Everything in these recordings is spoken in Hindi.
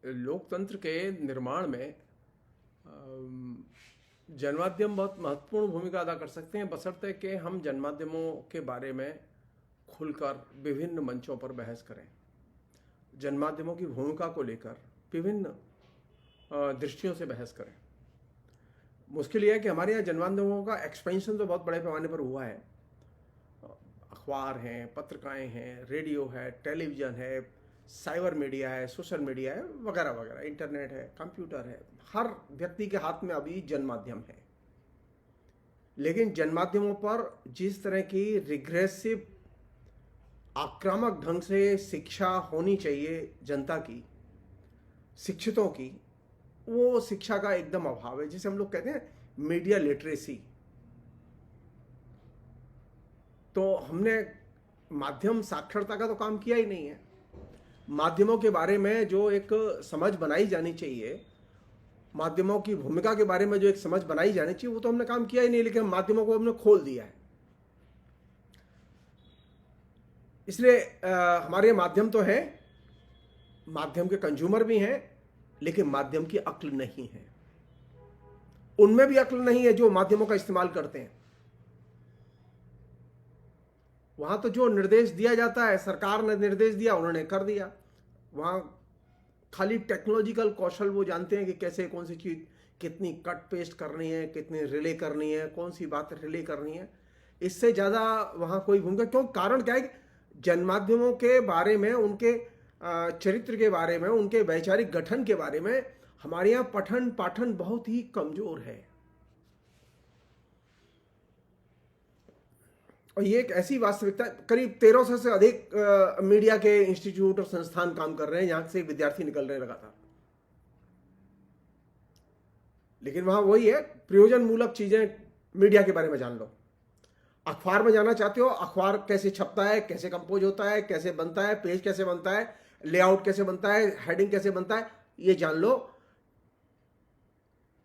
लोकतंत्र के निर्माण में अम, जनमाध्यम बहुत महत्वपूर्ण भूमिका अदा कर सकते हैं, बशर्ते कि हम जनमाध्यमों के बारे में खुलकर विभिन्न मंचों पर बहस करें। जनमाध्यमों की भूमिका को लेकर विभिन्न दृष्टियों से बहस करें। मुश्किल यह है कि हमारे यहाँ जनमाध्यमों का एक्सपेंशन तो बहुत बड़े पैमाने पर हुआ है। अखबार हैं, पत्रिकाएं हैं, रेडियो है, टेलीविज़न है, साइबर मीडिया है, सोशल मीडिया है, वगैरह वगैरह, इंटरनेट है, कंप्यूटर है। हर व्यक्ति के हाथ में अभी जनमाध्यम है। लेकिन जनमाध्यमों पर जिस तरह की रिग्रेसिव, आक्रामक ढंग से शिक्षा होनी चाहिए जनता की, शिक्षितों की, वो शिक्षा का एकदम अभाव है। जिसे हम लोग कहते हैं मीडिया लिटरेसी। तो हमने माध्यम साक्षरता का तो काम किया ही नहीं है। माध्यमों के बारे में जो एक समझ बनाई जानी चाहिए, माध्यमों की भूमिका के बारे में जो एक समझ बनाई जानी चाहिए, वो तो हमने काम किया ही नहीं। लेकिन माध्यमों को हमने खोल दिया है। इसलिए हमारे माध्यम तो है, माध्यम के कंज्यूमर भी हैं, लेकिन माध्यम की अक्ल नहीं है। उनमें भी अक्ल नहीं है जो माध्यमों का इस्तेमाल करते हैं। वहां तो जो निर्देश दिया जाता है, सरकार ने निर्देश दिया, उन्होंने कर दिया। वहां खाली टेक्नोलॉजिकल कौशल वो जानते हैं कि कैसे कौन सी चीज कितनी कट पेस्ट करनी है, कितनी रिले करनी है, कौन सी बात रिले करनी है। इससे ज्यादा वहां कोई भूमिका क्यों? कारण क्या है कि जनमाध्यमों के बारे में, उनके चरित्र के बारे में, उनके वैचारिक गठन के बारे में हमारे यहाँ पठन पाठन बहुत ही कमजोर है। और ये एक ऐसी वास्तविकता, करीब 1300 से अधिक मीडिया के इंस्टीट्यूट और संस्थान काम कर रहे हैं, यहां से विद्यार्थी निकल रहे हैं लगातार। लेकिन वहां वही है, प्रयोजन मूलक चीजें मीडिया के बारे में जान लो। अखबार में जाना चाहते हो, अखबार कैसे छपता है, कैसे कंपोज होता है, कैसे बनता है, पेज कैसे बनता है, लेआउट कैसे बनता है, हेडिंग कैसे बनता है, ये जान लो।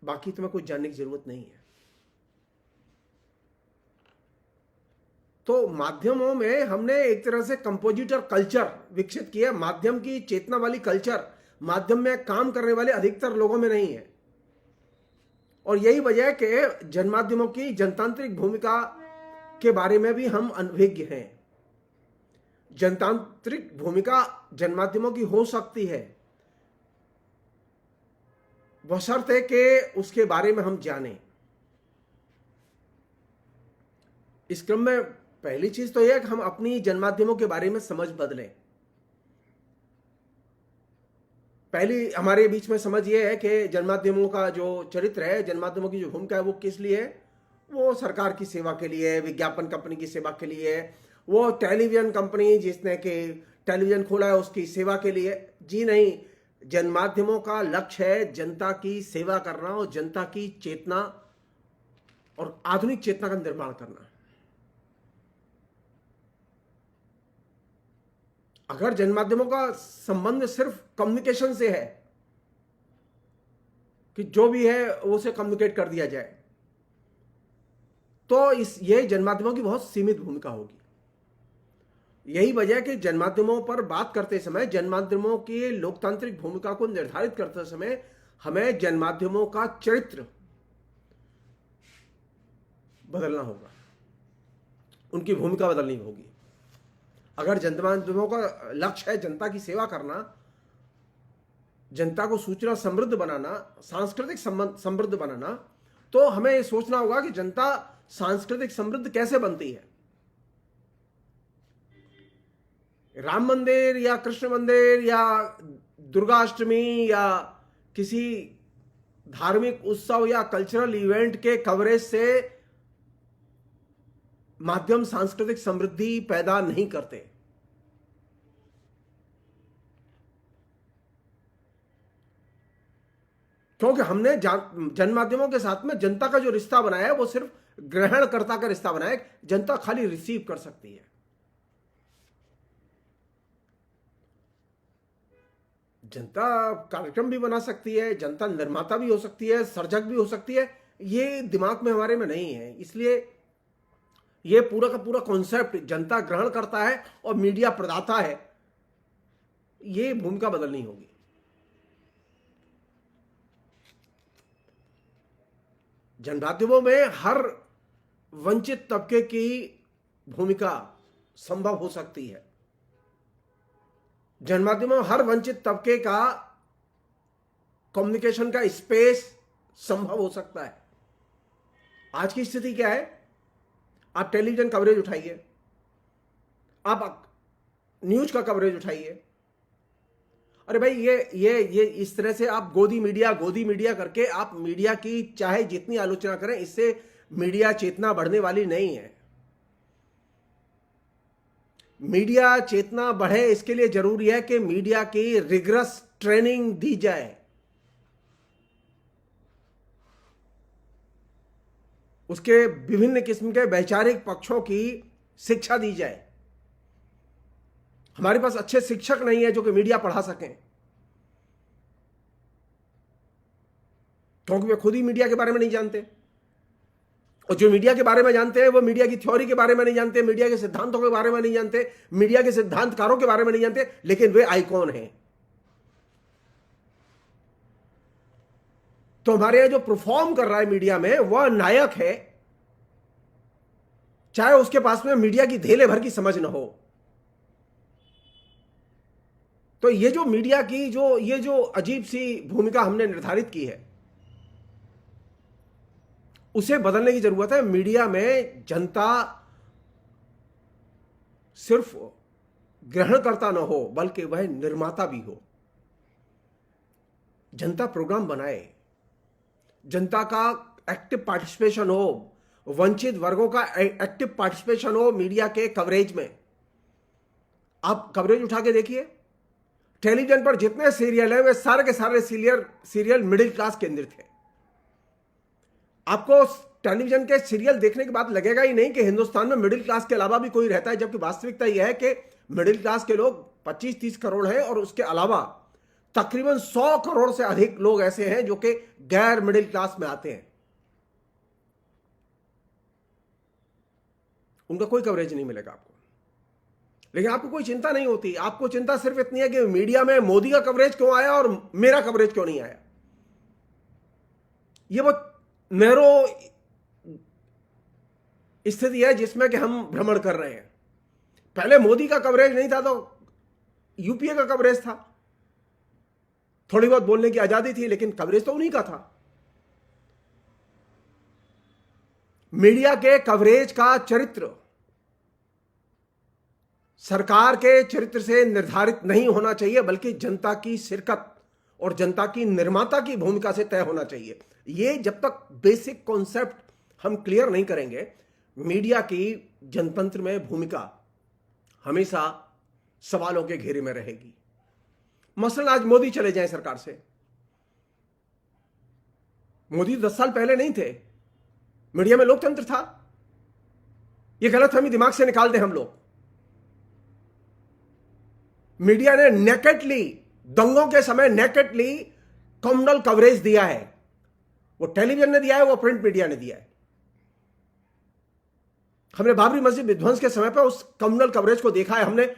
बाकी तुम्हें कुछ जानने की जरूरत नहीं है। तो माध्यमों में हमने एक तरह से कंपोजिटर कल्चर विकसित किया। माध्यम की चेतना वाली कल्चर माध्यम में काम करने वाले अधिकतर लोगों में नहीं है। और यही वजह है कि जनमाध्यमों की जनतांत्रिक भूमिका के बारे में भी हम अनभिज्ञ हैं। जनतांत्रिक भूमिका जनमाध्यमों की हो सकती है, बशर्ते कि उसके बारे में हम जानें। इस क्रम में पहली चीज तो यह है कि हम अपनी जनमाध्यमों के बारे में समझ बदलें। पहली हमारे बीच में समझ यह है कि जनमाध्यमों का जो चरित्र है, जनमाध्यमों की जो भूमिका है, वो किस लिए है? वो सरकार की सेवा के लिए है, विज्ञापन कंपनी की सेवा के लिए है, वो टेलीविजन कंपनी जिसने कि टेलीविजन खोला है उसकी सेवा के लिए। जी नहीं, जनमाध्यमों का लक्ष्य है जनता की सेवा करना और जनता की चेतना और आधुनिक चेतना का निर्माण करना। अगर जनमाध्यमों का संबंध सिर्फ कम्युनिकेशन से है कि जो भी है उसे कम्युनिकेट कर दिया जाए, तो ये जनमाध्यमों की बहुत सीमित भूमिका होगी। यही वजह है कि जनमाध्यमों पर बात करते समय, जनमाध्यमों की लोकतांत्रिक भूमिका को निर्धारित करते समय हमें जनमाध्यमों का चरित्र बदलना होगा, उनकी भूमिका बदलनी होगी। अगर जनमाध्यमों का लक्ष्य है जनता की सेवा करना, जनता को सूचना समृद्ध बनाना, सांस्कृतिक समृद्ध बनाना, तो हमें यह सोचना होगा कि जनता सांस्कृतिक समृद्ध कैसे बनती है। राम मंदिर या कृष्ण मंदिर या दुर्गाष्टमी या किसी धार्मिक उत्सव या कल्चरल इवेंट के कवरेज से माध्यम सांस्कृतिक समृद्धि पैदा नहीं करते। क्योंकि हमने जनमाध्यमों के साथ में जनता का जो रिश्ता बनाया है वो सिर्फ ग्रहणकर्ता का रिश्ता बनाया है। जनता खाली रिसीव कर सकती है। जनता कार्यक्रम भी बना सकती है, जनता निर्माता भी हो सकती है, सर्जक भी हो सकती है। ये दिमाग में हमारे में नहीं है। इसलिए ये पूरा का पूरा कॉन्सेप्ट जनता ग्रहण करता है और मीडिया प्रदाता है, ये भूमिका बदलनी होगी। जनमाध्यमों में हर वंचित तबके की भूमिका संभव हो सकती है। जनमाध्यमों में हर वंचित तबके का कम्युनिकेशन का स्पेस संभव हो सकता है। आज की स्थिति क्या है? आप टेलीविजन कवरेज उठाइए, आप न्यूज का कवरेज उठाइए, अरे भाई ये इस तरह से आप गोदी मीडिया करके आप मीडिया की चाहे जितनी आलोचना करें, इससे मीडिया चेतना बढ़ने वाली नहीं है। मीडिया चेतना बढ़े इसके लिए जरूरी है कि मीडिया की रिगरस ट्रेनिंग दी जाए, उसके विभिन्न किस्म के वैचारिक पक्षों की शिक्षा दी जाए। हमारे पास अच्छे शिक्षक नहीं है जो कि मीडिया पढ़ा सकें, क्योंकि वे खुद ही मीडिया के बारे में नहीं जानते, और जो मीडिया के बारे में जानते हैं वो मीडिया की थ्योरी के बारे में नहीं जानते, मीडिया के सिद्धांतों के बारे में नहीं जानते, मीडिया के सिद्धांतकारों के बारे में नहीं जानते, लेकिन वे आइकॉन हैं। तो हमारे यहां जो परफॉर्म कर रहा है मीडिया में वह नायक है, चाहे उसके पास में मीडिया की धेले भर की समझ न हो। तो ये जो मीडिया की ये जो अजीब सी भूमिका हमने निर्धारित की है, उसे बदलने की जरूरत है। मीडिया में जनता सिर्फ ग्रहणकर्ता न हो बल्कि वह निर्माता भी हो। जनता प्रोग्राम बनाए, जनता का एक्टिव पार्टिसिपेशन हो, वंचित वर्गों का एक्टिव पार्टिसिपेशन हो मीडिया के कवरेज में। आप कवरेज उठा के देखिए, टेलीविजन पर जितने सीरियल हैं वे सारे के सारे सीरियल मिडिल क्लास केंद्रित थे। आपको टेलीविजन के सीरियल देखने के बाद लगेगा ही नहीं कि हिंदुस्तान में मिडिल क्लास के अलावा भी कोई रहता है, जबकि वास्तविकता यह है कि मिडिल क्लास के लोग 25-30 करोड़ हैं और उसके अलावा तकरीबन 100 करोड़ से अधिक लोग ऐसे हैं जो कि गैर मिडिल क्लास में आते हैं। उनका कोई कवरेज नहीं मिलेगा आपको, लेकिन आपको कोई चिंता नहीं होती। आपको चिंता सिर्फ इतनी है कि मीडिया में मोदी का कवरेज क्यों आया और मेरा कवरेज क्यों नहीं आया। यह वो नैरो स्थिति है जिसमें कि हम भ्रमण कर रहे हैं। पहले मोदी का कवरेज नहीं था तो यूपीए का कवरेज था, थोड़ी बहुत बोलने की आजादी थी, लेकिन कवरेज तो उन्हीं का था। मीडिया के कवरेज का चरित्र सरकार के चरित्र से निर्धारित नहीं होना चाहिए, बल्कि जनता की शिरकत और जनता की निर्माता की भूमिका से तय होना चाहिए। ये जब तक बेसिक कॉन्सेप्ट हम क्लियर नहीं करेंगे, मीडिया की जनतंत्र में भूमिका हमेशा सवालों के घेरे में रहेगी। मसलन आज मोदी चले जाएं सरकार से, मोदी 10 साल पहले नहीं थे, मीडिया में लोकतंत्र था। यह गलतफहमी दिमाग से निकाल दें हम लोग। मीडिया ने नेकेडली, दंगों के समय नेकेडली कम्युनल कवरेज दिया है। वो टेलीविजन ने दिया है, वो प्रिंट मीडिया ने दिया है। हमने बाबरी मस्जिद विध्वंस के समय पर उस कम्युनल कवरेज को देखा है। हमने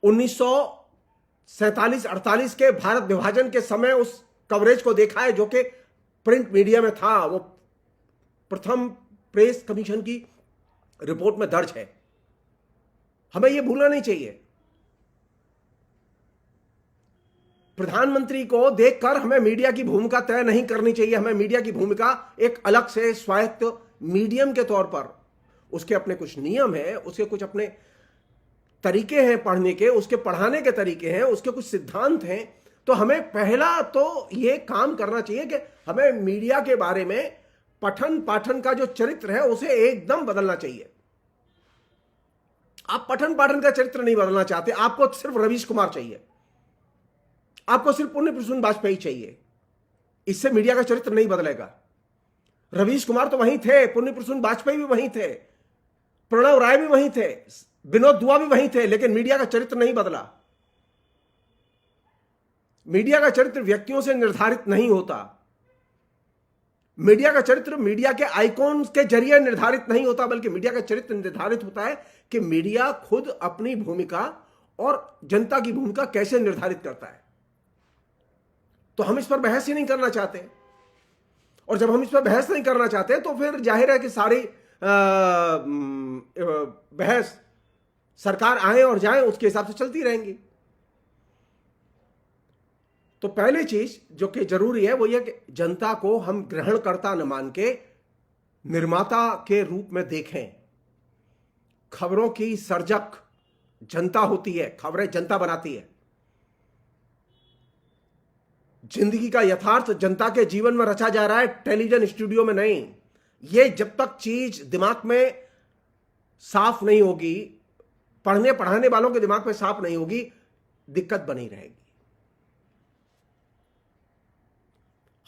1947-48 के भारत विभाजन के समय उस कवरेज को देखा है जो कि प्रिंट मीडिया में था। वो प्रथम प्रेस कमीशन की रिपोर्ट में दर्ज है। हमें यह भूलना नहीं चाहिए। प्रधानमंत्री को देखकर हमें मीडिया की भूमिका तय नहीं करनी चाहिए। हमें मीडिया की भूमिका एक अलग से स्वायत्त मीडियम के तौर पर, उसके अपने कुछ नियम हैं, उसके कुछ अपने तरीके हैं पढ़ने के, उसके पढ़ाने के तरीके हैं, उसके कुछ सिद्धांत हैं। तो हमें पहला तो यह काम करना चाहिए कि हमें मीडिया के बारे में पठन पाठन का जो चरित्र है उसे एकदम बदलना चाहिए। आप पठन पाठन का चरित्र नहीं बदलना चाहते, आपको सिर्फ रवीश कुमार चाहिए, आपको सिर्फ पुण्य प्रसून वाजपेयी चाहिए। इससे मीडिया का चरित्र नहीं बदलेगा। रवीश कुमार तो वहीं थे, पुण्य प्रसून वाजपेयी भी वहीं थे, प्रणव राय भी वहीं थे, विनोद दुआ भी वहीं थे, लेकिन मीडिया का चरित्र नहीं बदला। मीडिया का चरित्र व्यक्तियों से निर्धारित नहीं होता। मीडिया का चरित्र मीडिया के आइकॉन्स के जरिए निर्धारित नहीं होता, बल्कि मीडिया का चरित्र निर्धारित होता है कि मीडिया खुद अपनी भूमिका और जनता की भूमिका कैसे निर्धारित करता है। तो हम इस पर बहस ही नहीं करना चाहते। और जब हम इस पर बहस नहीं करना चाहते तो फिर जाहिर है कि सारी बहस सरकार आए और जाए उसके हिसाब से चलती रहेंगी। तो पहली चीज जो कि जरूरी है वो यह कि जनता को हम ग्रहणकर्ता न मान के निर्माता के रूप में देखें। खबरों की सर्जक जनता होती है, खबरें जनता बनाती है। जिंदगी का यथार्थ जनता के जीवन में रचा जा रहा है, टेलीविजन स्टूडियो में नहीं। यह जब तक चीज दिमाग में साफ नहीं होगी, पढ़ने पढ़ाने वालों के दिमाग में साफ नहीं होगी, दिक्कत बनी रहेगी।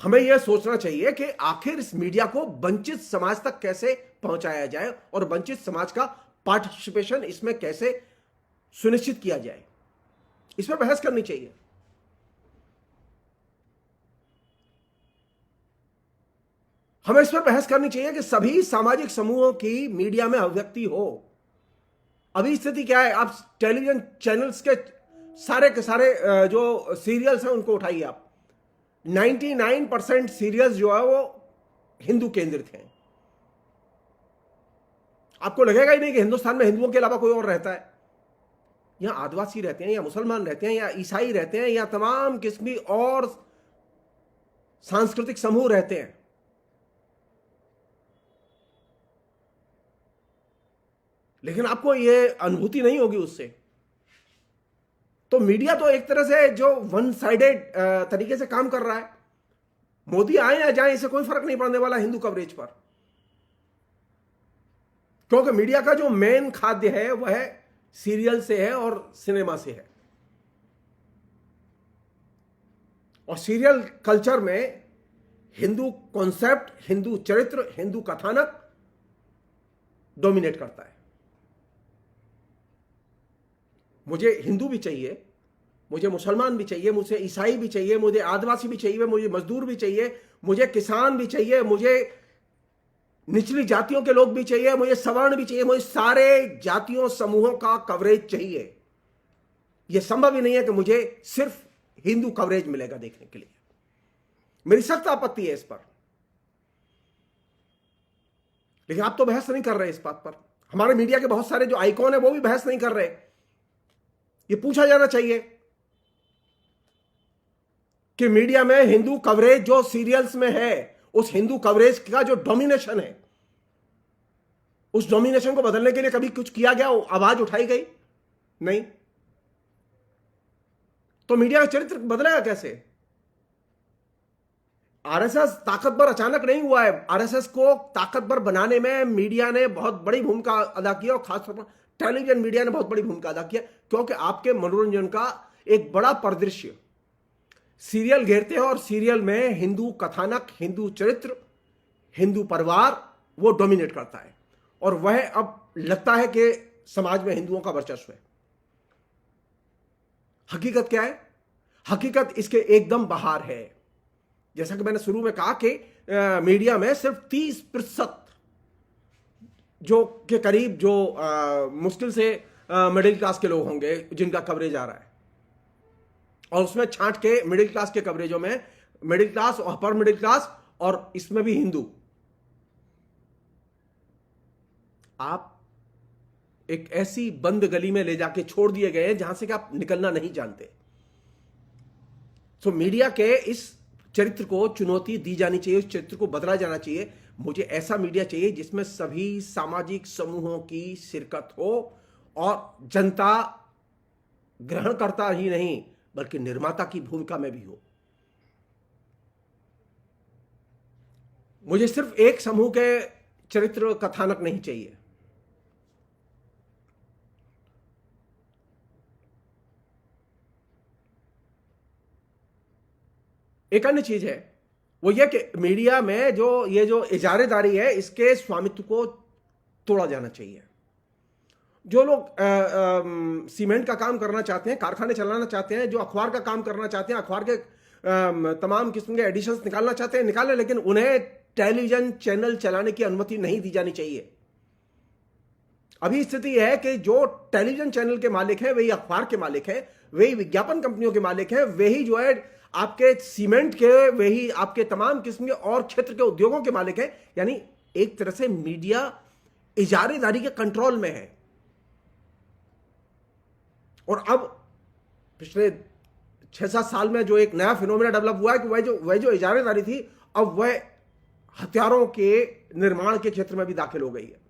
हमें यह सोचना चाहिए कि आखिर इस मीडिया को वंचित समाज तक कैसे पहुंचाया जाए और वंचित समाज का पार्टिसिपेशन इसमें कैसे सुनिश्चित किया जाए। इस पर बहस करनी चाहिए। हमें इस पर बहस करनी चाहिए कि सभी सामाजिक समूहों की मीडिया में अभिव्यक्ति हो। अभी स्थिति क्या है? आप टेलीविजन चैनल्स के सारे जो सीरियल्स हैं उनको उठाइए आप, 99% सीरियल्स जो है वो हिंदू केंद्रित हैं। आपको लगेगा ही नहीं कि हिंदुस्तान में हिंदुओं के अलावा कोई और रहता है। यहां आदिवासी रहते हैं, या मुसलमान रहते हैं, या ईसाई रहते हैं, या तमाम किस्म की और सांस्कृतिक समूह रहते हैं। लेकिन आपको यह अनुभूति नहीं होगी उससे। तो मीडिया तो एक तरह से जो वन साइडेड तरीके से काम कर रहा है। मोदी आए या जाए इससे कोई फर्क नहीं पड़ने वाला हिंदू कवरेज पर, क्योंकि मीडिया का जो मेन खाद्य है वह सीरियल से है और सिनेमा से है। और सीरियल कल्चर में हिंदू कॉन्सेप्ट, हिंदू चरित्र, हिंदू कथानक डोमिनेट करता है। मुझे हिंदू भी चाहिए, मुझे मुसलमान भी चाहिए, मुझे ईसाई भी चाहिए, मुझे आदिवासी भी चाहिए, मुझे मजदूर भी चाहिए, मुझे किसान भी चाहिए, मुझे निचली जातियों के लोग भी चाहिए, मुझे सवर्ण भी चाहिए, मुझे सारे जातियों समूहों का कवरेज चाहिए। यह संभव ही नहीं है कि मुझे सिर्फ हिंदू कवरेज मिलेगा देखने के लिए। मेरी सख्त आपत्ति है इस पर। लेकिन आप तो बहस नहीं कर रहे इस बात पर। हमारे मीडिया के बहुत सारे जो आइकॉन है वो भी बहस नहीं कर रहे। ये पूछा जाना चाहिए कि मीडिया में हिंदू कवरेज जो सीरियल्स में है, उस हिंदू कवरेज का जो डोमिनेशन है, उस डोमिनेशन को बदलने के लिए कभी कुछ किया गया, आवाज उठाई गई? नहीं। तो मीडिया का चरित्र बदलेगा कैसे? आरएसएस ताकतवर अचानक नहीं हुआ है। आरएसएस को ताकतवर बनाने में मीडिया ने बहुत बड़ी भूमिका अदा की, और खासतौर पर टेलीविजन मीडिया ने बहुत बड़ी भूमिका अदा किया, क्योंकि आपके मनोरंजन का एक बड़ा परिदृश्य सीरियल घेरते हैं, और सीरियल में हिंदू कथानक, हिंदू चरित्र, हिंदू परिवार वो डोमिनेट करता है। और वह अब लगता है कि समाज में हिंदुओं का वर्चस्व है। हकीकत क्या है? हकीकत इसके एकदम बाहर है। जैसा कि मैंने शुरू में कहा कि मीडिया में सिर्फ 30% जो के करीब जो मुश्किल से मिडिल क्लास के लोग होंगे जिनका कवरेज आ रहा है, और उसमें छांट के मिडिल क्लास के कवरेजों में मिडिल क्लास और अपर मिडिल क्लास, और इसमें भी हिंदू। आप एक ऐसी बंद गली में ले जाके छोड़ दिए गए हैं जहां से कि आप निकलना नहीं जानते। तो मीडिया के इस चरित्र को चुनौती दी जानी चाहिए, उस चरित्र को बदला जाना चाहिए। मुझे ऐसा मीडिया चाहिए जिसमें सभी सामाजिक समूहों की शिरकत हो, और जनता ग्रहणकर्ता ही नहीं बल्कि निर्माता की भूमिका में भी हो। मुझे सिर्फ एक समूह के चरित्र कथानक नहीं चाहिए। एक अन्य चीज है वो यह कि मीडिया में जो ये जो इजारेदारी है, इसके स्वामित्व को तोड़ा जाना चाहिए। जो लोग सीमेंट का काम करना चाहते हैं, कारखाने चलाना चाहते हैं, जो अखबार का काम करना चाहते हैं, अखबार के तमाम किस्म के एडिशंस निकालना चाहते हैं, निकालें, लेकिन उन्हें टेलीविजन चैनल चलाने की अनुमति नहीं दी जानी चाहिए। अभी स्थिति है कि जो टेलीविजन चैनल के मालिक हैं वही अखबार के मालिक हैं, वही विज्ञापन कंपनियों के मालिक हैं, वही जो है आपके सीमेंट के, वही आपके तमाम किस्म के और क्षेत्र के उद्योगों के मालिक हैं। यानी एक तरह से मीडिया इजारेदारी के कंट्रोल में है। और अब पिछले 6-7 साल में जो एक नया फिनोमेना डेवलप हुआ है कि वह जो इजारेदारी थी, अब वह हथियारों के निर्माण के क्षेत्र में भी दाखिल हो गई है।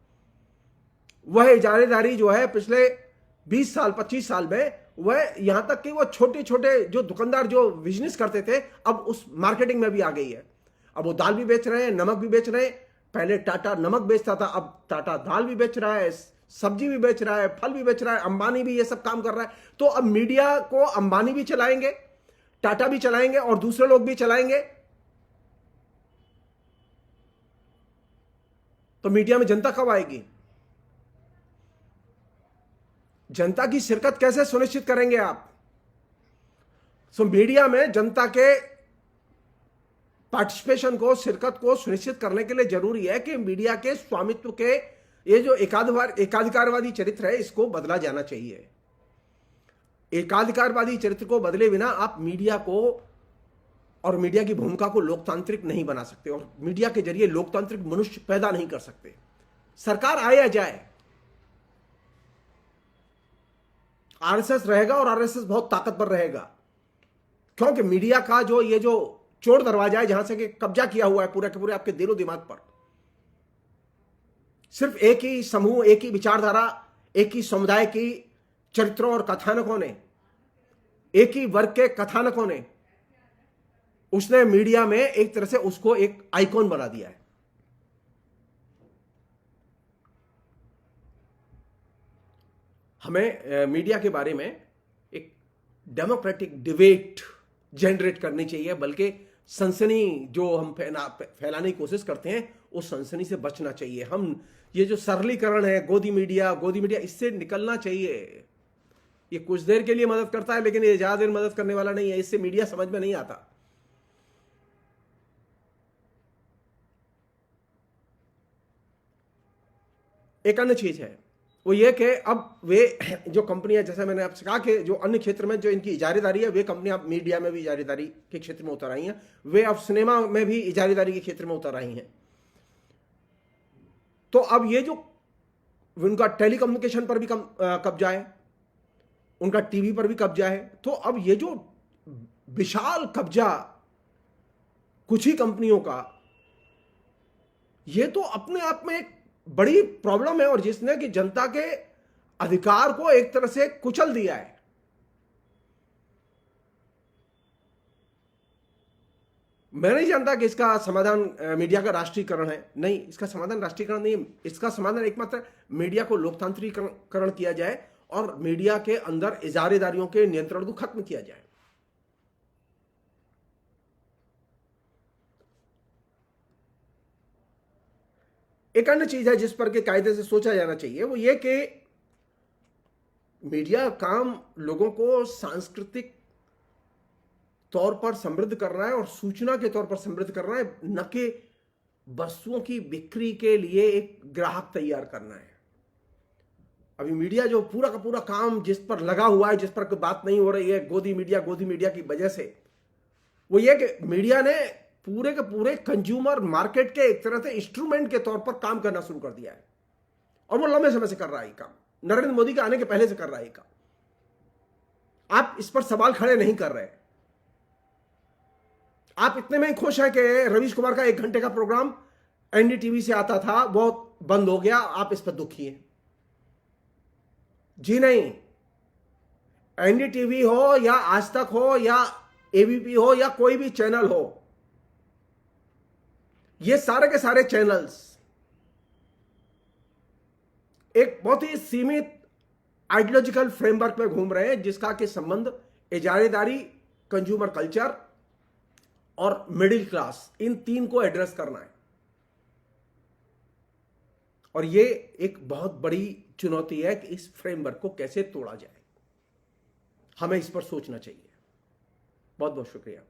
वह इजारेदारी जो है पिछले 20 साल 25 साल में, वह यहां तक कि वो छोटे छोटे जो दुकानदार जो बिजनेस करते थे, अब उस मार्केटिंग में भी आ गई है। अब वो दाल भी बेच रहे हैं, नमक भी बेच रहे हैं। पहले टाटा नमक बेचता था, अब टाटा दाल भी बेच रहा है, सब्जी भी बेच रहा है, फल भी बेच रहा है। अंबानी भी ये सब काम कर रहा है। तो अब मीडिया को अंबानी भी चलाएंगे, टाटा भी चलाएंगे और दूसरे लोग भी चलाएंगे। तो मीडिया में जनता कब आएगी? जनता की शिरकत कैसे सुनिश्चित करेंगे आप? मीडिया में जनता के पार्टिसिपेशन को, शिरकत को सुनिश्चित करने के लिए जरूरी है कि मीडिया के स्वामित्व के ये जो एकाधिकारवादी चरित्र है, इसको बदला जाना चाहिए। एकाधिकारवादी चरित्र को बदले बिना आप मीडिया को और मीडिया की भूमिका को लोकतांत्रिक नहीं बना सकते, और मीडिया के जरिए लोकतांत्रिक मनुष्य पैदा नहीं कर सकते। सरकार आए या जाए, आरएसएस रहेगा और आरएसएस बहुत ताकतवर रहेगा, क्योंकि मीडिया का जो ये जो चोर दरवाजा है, जहां से कि कब्जा किया हुआ है पूरे के पूरे आपके दिलो दिमाग पर। सिर्फ एक ही समूह, एक ही विचारधारा, एक ही समुदाय की चरित्रों और कथानकों ने, एक ही वर्ग के कथानकों ने, उसने मीडिया में एक तरह से उसको एक आइकॉन बना दिया है। हमें मीडिया के बारे में एक डेमोक्रेटिक डिबेट जनरेट करनी चाहिए, बल्कि सनसनी जो हम फैलाने की कोशिश करते हैं, उस सनसनी से बचना चाहिए। हम ये जो सरलीकरण है, गोदी मीडिया, इससे निकलना चाहिए। ये कुछ देर के लिए मदद करता है, लेकिन ये ज्यादा देर मदद करने वाला नहीं है। इससे मीडिया समझ में नहीं आता। एक अन्य चीज है, वो ये कि अब वे जो कंपनियां, जैसे मैंने आपसे कहा कि जो अन्य क्षेत्र में जो इनकी इजारेदारी है, वे कंपनियां अब मीडिया में भी इजारेदारी के क्षेत्र में उतर आई हैं। वे अब सिनेमा में भी इजारेदारी के क्षेत्र में उतर आई हैं। तो अब ये जो उनका टेलीकम्युनिकेशन पर भी कब्जा है, उनका टीवी पर भी कब्जा है। तो अब ये जो विशाल कब्जा कुछ ही कंपनियों का, ये तो अपने आप में एक बड़ी प्रॉब्लम है, और जिसने कि जनता के अधिकार को एक तरह से कुचल दिया है। मैं नहीं जानता कि इसका समाधान मीडिया का राष्ट्रीयकरण है। नहीं, इसका समाधान राष्ट्रीयकरण नहीं है। इसका समाधान एकमात्र मीडिया को लोकतांत्रिकरण किया जाए और मीडिया के अंदर इजारेदारियों के नियंत्रण को खत्म किया जाए। एक अन्य चीज है जिस पर के कायदे से सोचा जाना चाहिए, वो ये कि मीडिया काम लोगों को सांस्कृतिक तौर पर समृद्ध करना है और सूचना के तौर पर समृद्ध करना है, न कि वस्तुओं की बिक्री के लिए एक ग्राहक तैयार करना है। अभी मीडिया जो पूरा का पूरा काम जिस पर लगा हुआ है, जिस पर कोई बात नहीं हो रही है गोदी मीडिया की वजह से, वो ये कि मीडिया ने पूरे के पूरे कंज्यूमर मार्केट के एक तरह से इंस्ट्रूमेंट के तौर पर काम करना शुरू कर दिया है, और वो लंबे समय से कर रहा है काम। नरेंद्र मोदी के आने के पहले से कर रहा है काम। आप इस पर सवाल खड़े नहीं कर रहे। आप इतने में ही खुश हैं कि रवीश कुमार का 1 घंटे का प्रोग्राम एनडीटीवी से आता था, वो बंद हो गया, आप इस पर दुखी हैं। जी नहीं, एनडीटीवी हो या आज तक हो या एबीपी हो या कोई भी चैनल हो, ये सारे के सारे चैनल्स एक बहुत ही सीमित आइडियोलॉजिकल फ्रेमवर्क में घूम रहे हैं, जिसका कि संबंध इजारेदारी, कंज्यूमर कल्चर और मिडिल क्लास, इन 3 को एड्रेस करना है। और ये एक बहुत बड़ी चुनौती है कि इस फ्रेमवर्क को कैसे तोड़ा जाए। हमें इस पर सोचना चाहिए। बहुत बहुत शुक्रिया।